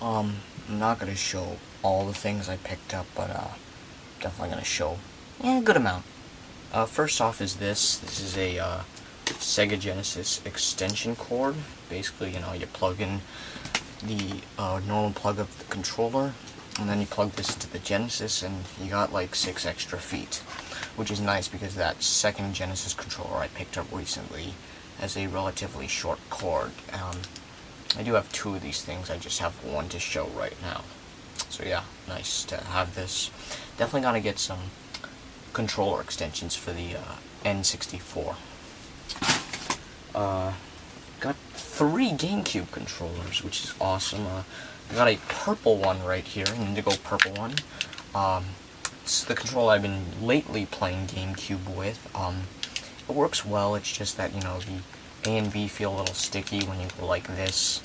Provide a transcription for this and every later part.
I'm not gonna show all the things I picked up, but definitely gonna show a good amount. First off is this. This is a Sega Genesis extension cord. Basically, you plug in the normal plug of the controller, and then you plug this into the Genesis, and you got like 6 extra feet, which is nice because that second Genesis controller I picked up recently has a relatively short cord. I do have 2 of these things, I just have 1 to show right now. So yeah, nice to have this. Definitely gonna get some controller extensions for the N64. Got 3 GameCube controllers, which is awesome. I got a purple one right here, an indigo purple one. It's the controller I've been lately playing GameCube with. It works well, it's just that, the A and B feel a little sticky when you go like this.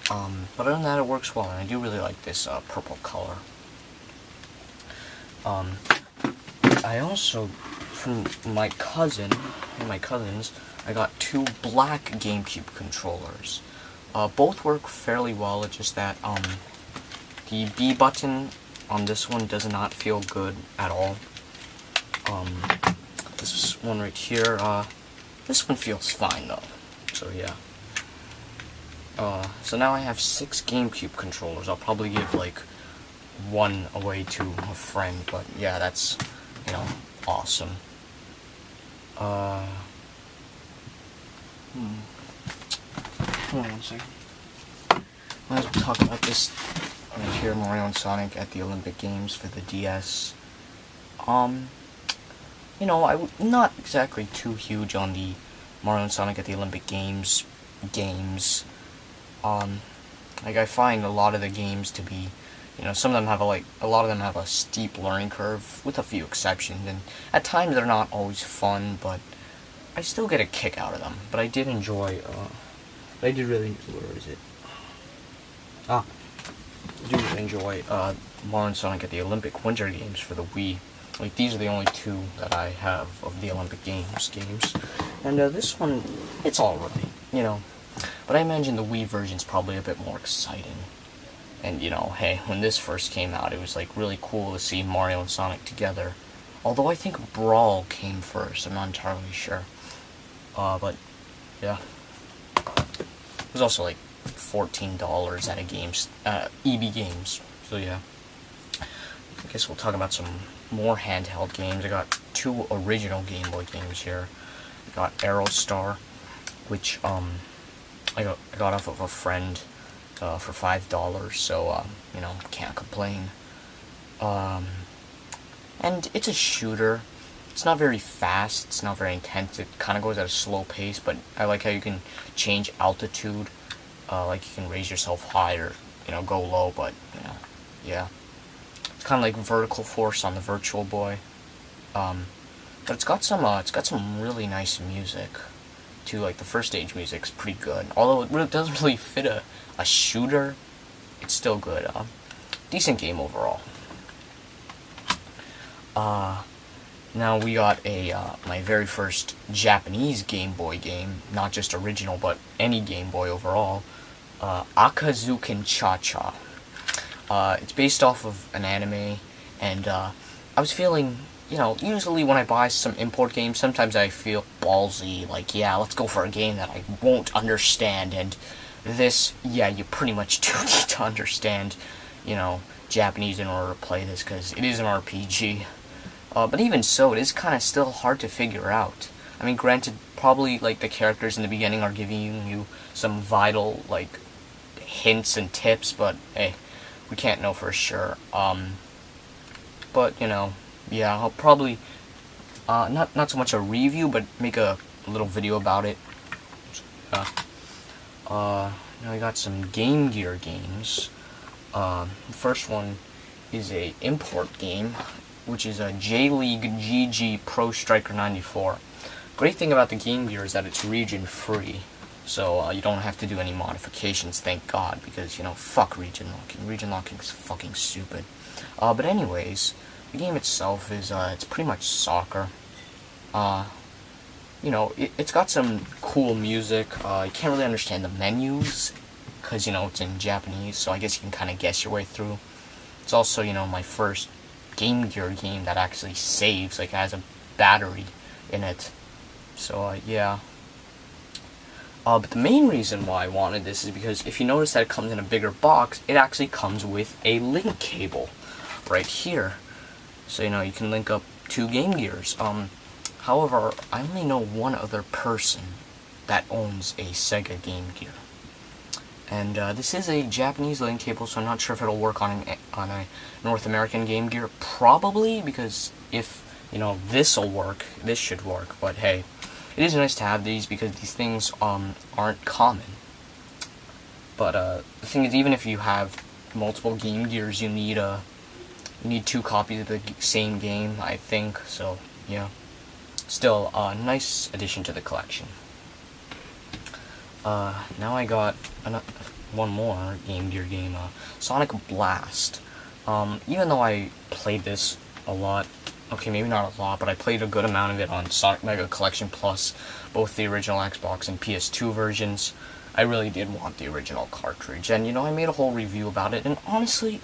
But other than that, it works well, and I do really like this purple color. I also, from my cousin, and my cousins, I got 2 black GameCube controllers. Both work fairly well, it's just that, the B button on this one does not feel good at all. This one right here, this one feels fine though, so yeah. So now I have 6 GameCube controllers. I'll probably give like 1 away to a friend, but yeah, that's, awesome. Hold on one second. As we talk about this right here, Mario and Sonic at the Olympic Games for the DS. I'm not exactly too huge on the Mario and Sonic at the Olympic games. Like, I find a lot of the games to be, some of them have a lot of them have a steep learning curve, with a few exceptions, and at times they're not always fun, but I still get a kick out of them. But I did enjoy, where is it? I do enjoy, Mario and Sonic at the Olympic Winter Games for the Wii. Like, these are the only 2 that I have of the Olympic games. And, this one, it's alright, But I imagine the Wii version's probably a bit more exciting. And, hey, when this first came out, it was, really cool to see Mario and Sonic together. Although I think Brawl came first, I'm not entirely sure. But, yeah. It was also, $14 at EB Games. So, yeah. I guess we'll talk about some more handheld games. I got 2 original Game Boy games here. I got Aerostar, which, I got off of a friend for $5, so can't complain. And it's a shooter. It's not very fast. It's not very intense. It kind of goes at a slow pace, but I like how you can change altitude. Like you can raise yourself high or go low, but yeah. It's kind of like Vertical Force on the Virtual Boy. But it's got some really nice music. To the first stage music's pretty good. Although it really doesn't really fit a shooter, it's still good. Decent game overall. Now we got my very first Japanese Game Boy game, not just original, but any Game Boy overall. Akazuken Cha-Cha. It's based off of an anime, and I was feeling, usually when I buy some import games, sometimes I feel ballsy, yeah, let's go for a game that I won't understand, and this, yeah, you pretty much do need to understand, Japanese in order to play this, because it is an RPG. But even so, it is kind of still hard to figure out. I mean, granted, probably, the characters in the beginning are giving you some vital, hints and tips, but, hey, we can't know for sure. But, yeah, I'll probably, not so much a review, but make a little video about it. Now I got some Game Gear games. The first one is a import game, which is a J-League GG Pro Striker 94. Great thing about the Game Gear is that it's region free, so you don't have to do any modifications, thank God, because, fuck region locking. Region locking is fucking stupid. But anyways, the game itself is, it's pretty much soccer. It's got some cool music. You can't really understand the menus, because, it's in Japanese, so I guess you can kind of guess your way through. It's also, my first Game Gear game that actually saves, like, it has a battery in it. So, yeah. But the main reason why I wanted this is because if you notice that it comes in a bigger box, it actually comes with a link cable right here. So, you can link up 2 Game Gears. However, I only know one other person that owns a Sega Game Gear. And this is a Japanese link cable, so I'm not sure if it'll work on a North American Game Gear. Probably, because if, this'll work, this should work. But hey, it is nice to have these because these things aren't common. But the thing is, even if you have multiple Game Gears, you need 2 copies of the same game, I think. So yeah, still a nice addition to the collection. Now I got one more Game Gear game, Sonic Blast. Even though I played this a lot, okay, maybe not a lot, but I played a good amount of it on Sonic Mega Collection Plus, both the original Xbox and PS2 versions. I really did want the original cartridge, and I made a whole review about it, and honestly,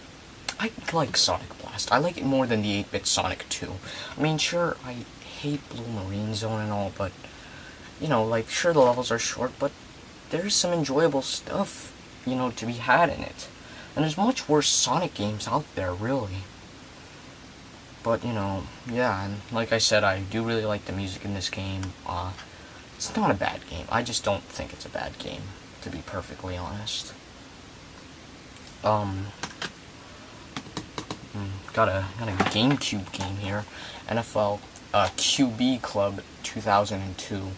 I like Sonic Blast. I like it more than the 8-bit Sonic 2. I mean, sure, I hate Blue Marine Zone and all, but, sure, the levels are short, but there's some enjoyable stuff, to be had in it. And there's much worse Sonic games out there, really. But, yeah, and like I said, I do really like the music in this game. It's not a bad game. I just don't think it's a bad game, to be perfectly honest. Got a GameCube game here. NFL QB Club 2002.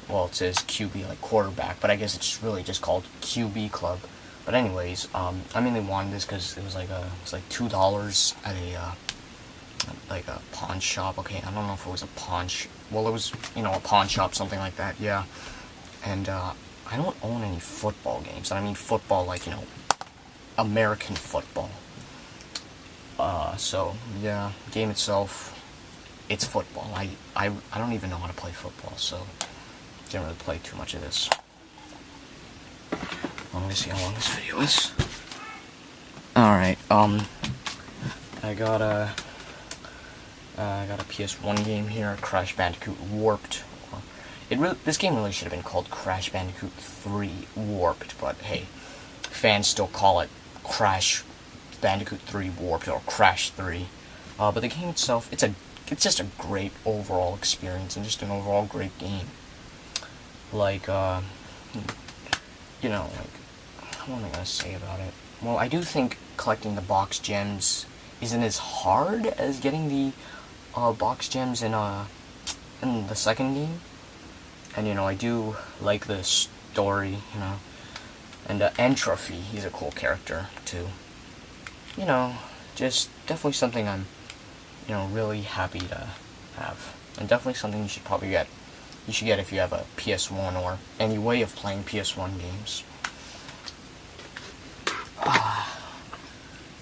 Well, it says QB, like quarterback, but I guess it's really just called QB Club. But anyways, I mainly wanted this because it was like $2 at a pawn shop. Okay, I don't know if it was a pawn well, it was, a pawn shop, something like that, yeah. And, I don't own any football games, and I mean football like, American football. So, yeah, game itself, it's football. I don't even know how to play football, so didn't really play too much of this. Let me see how long this video is. Alright, I got a PS1 game here, Crash Bandicoot Warped. This game really should have been called Crash Bandicoot 3 Warped, but hey, fans still call it Crash Bandicoot 3 Warped or Crash 3. But the game itself, it's just a great overall experience and just an overall great game. Like, what am I gonna say about it? Well, I do think collecting the box gems isn't as hard as getting the box gems in the second game. And, I do like the story, And Entropy, he's a cool character, too. Just definitely something I'm, really happy to have. And definitely something you should probably get. You should get if you have a PS1 or any way of playing PS1 games.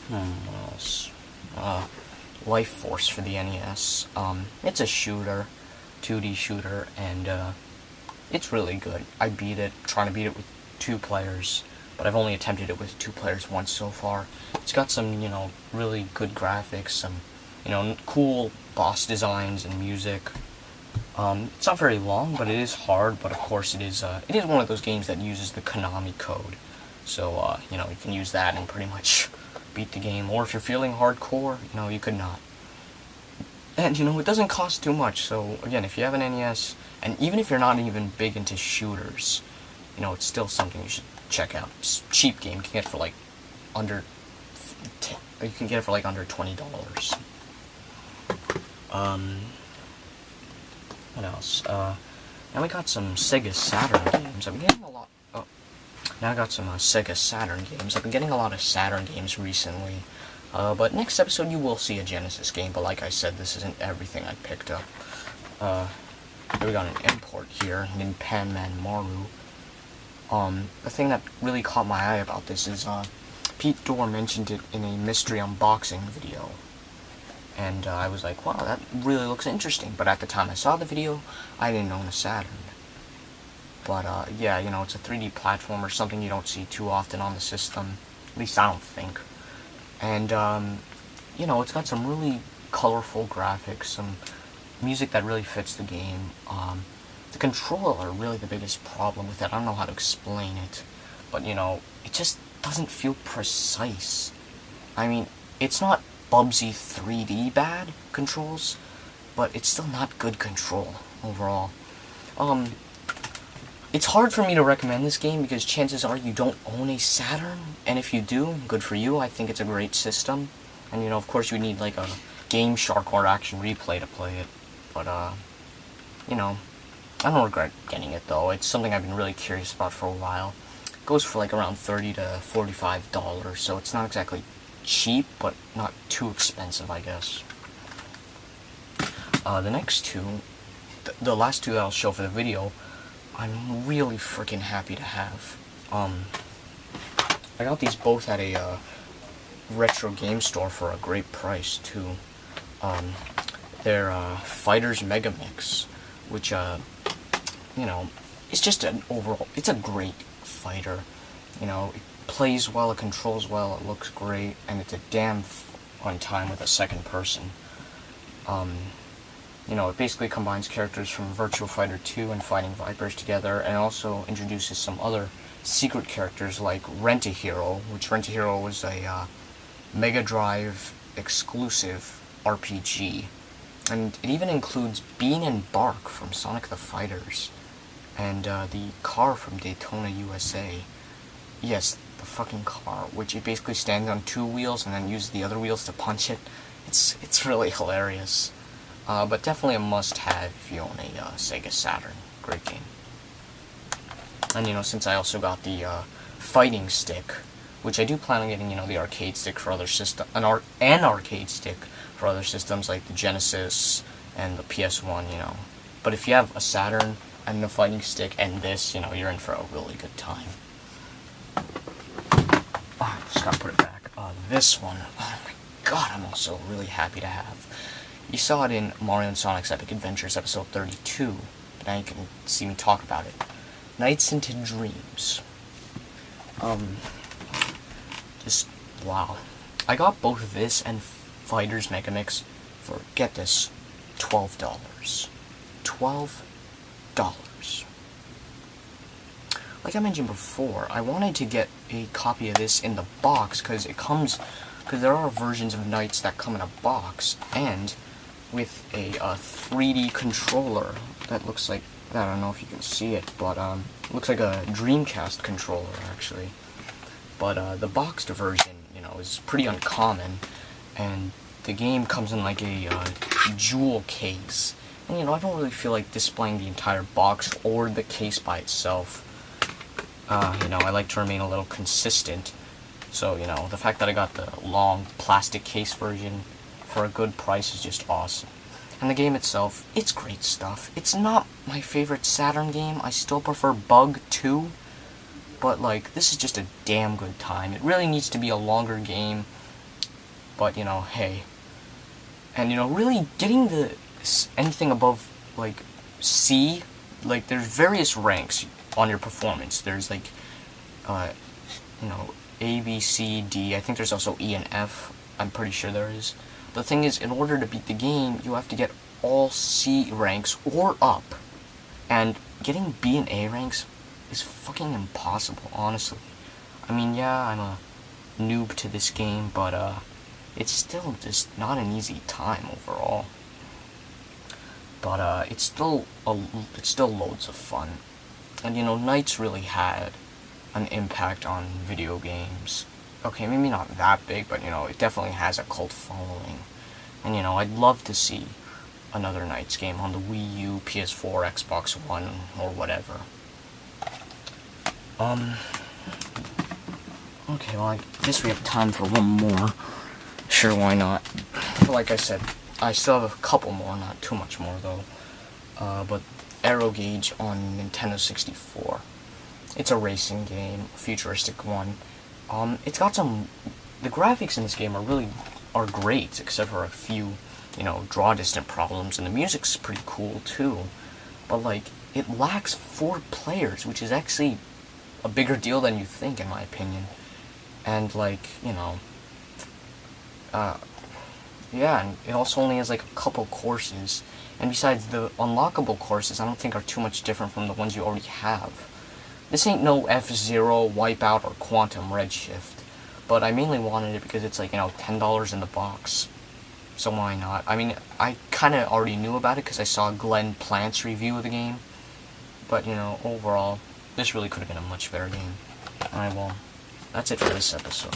What else? Life Force for the NES. It's a shooter, 2D shooter, and it's really good. I beat it, trying to beat it with 2 players, but I've only attempted it with 2 players once so far. It's got some, really good graphics, some, cool boss designs and music. It's not very long, but it is hard, but of course it is one of those games that uses the Konami code. So, you can use that and pretty much beat the game. Or if you're feeling hardcore, you could not. And, it doesn't cost too much. So, again, if you have an NES, and even if you're not even big into shooters, it's still something you should check out. It's a cheap game. You can get it for, under $20. What else? Now we got some Sega Saturn games. I'm getting a lot. Oh, now I got some Sega Saturn games. I've been getting a lot of Saturn games recently. But next episode you will see a Genesis game. But like I said, this isn't everything I picked up. We got an import here, Ninpanman Maru. The thing that really caught my eye about this is Pete Dorr mentioned it in a mystery unboxing video. And I was like, wow, that really looks interesting. But at the time I saw the video, I didn't own a Saturn. But yeah, you know, it's a 3D platformer, something you don't see too often on the system. At least I don't think. And you know, it's got some really colorful graphics, some music that really fits the game. The controller really the biggest problem with it. I don't know how to explain it, but you know, it just doesn't feel precise. I mean, it's not Bubsy 3D bad controls, but it's still not good control overall. It's hard for me to recommend this game because chances are you don't own a Saturn, and if you do, good for you. I think it's a great system, and you know, of course, you need like a Game Shark or Action Replay to play it. But you know, I don't regret getting it though. It's something I've been really curious about for a while. It goes for like around $30 to $45, so it's not exactly cheap, but not too expensive, I guess. The next two, the last two that I'll show for the video, I'm really freaking happy to have. I got these both at a retro game store for a great price too. They're Fighters Mega Mix, which you know, it's just an overall, it's a great fighter. You know, it plays well, it controls well, it looks great, and it's a damn fun time with a second person. You know, it basically combines characters from Virtua Fighter 2 and Fighting Vipers together, and also introduces some other secret characters like Rent-A-Hero, which Rent-A-Hero was a Mega Drive exclusive RPG. And it even includes Bean and Bark from Sonic the Fighters, and the car from Daytona, USA. Yes, the fucking car, which it basically stands on two wheels and then uses the other wheels to punch it. It's really hilarious. But definitely a must-have if you own a Sega Saturn. Great game. And you know, since I also got the fighting stick, which I do plan on getting, you know, the arcade stick for other system, an arcade stick for other systems like the Genesis and the PS1, you know. But if you have a Saturn and the fighting stick and this, you know, you're in for a really good time. Oh, just gotta put it back. This one, oh my god, I'm also really happy to have. You saw it in Mario and Sonic's Epic Adventures episode 32, but now you can see me talk about it. Nights into Dreams. Just, wow. I got both this and Fighters Mega Mix for, get this, $12. $12. Like I mentioned before, I wanted to get a copy of this in the box, because there are versions of Nights that come in a box, and with a 3D controller that looks like, I don't know if you can see it, but it looks like a Dreamcast controller, actually. But the boxed version, you know, is pretty uncommon, and the game comes in like a jewel case. And you know, I don't really feel like displaying the entire box or the case by itself. You know, I like to remain a little consistent. So, you know, the fact that I got the long plastic case version for a good price is just awesome. And the game itself, it's great stuff. It's not my favorite Saturn game. I still prefer Bug 2. But, like, this is just a damn good time. It really needs to be a longer game. But, you know, hey. And, you know, really getting anything above, like, C, like, there's various ranks on your performance. There's, like, you know, A, B, C, D. I think there's also E and F. I'm pretty sure there is. The thing is, in order to beat the game, you have to get all C ranks or up. And getting B and A ranks is fucking impossible, honestly. I mean, yeah, I'm a noob to this game, but it's still just not an easy time overall. But it's still loads of fun. And you know, Nights really had an impact on video games. Okay, maybe not that big, but you know, it definitely has a cult following. And you know, I'd love to see another Nights game on the Wii U, PS4, Xbox One, or whatever. Okay, well, I guess we have time for one more. Sure, why not? Like I said, I still have a couple more, not too much more though. But Aero Gauge on Nintendo 64. It's a racing game, a futuristic one. It's got the graphics in this game are great, except for a few, you know, draw distant problems, and the music's pretty cool too. But like, it lacks 4 players, which is actually a bigger deal than you think, in my opinion. And, like, you know, yeah, and it also only has, like, a couple courses. And besides, the unlockable courses I don't think are too much different from the ones you already have. This ain't no F-Zero, Wipeout, or Quantum Redshift. But I mainly wanted it because it's, like, you know, $10 in the box. So why not? I mean, I kind of already knew about it because I saw Glenn Plant's review of the game. But, you know, overall, this really could have been a much better game. Alright, well, that's it for this episode.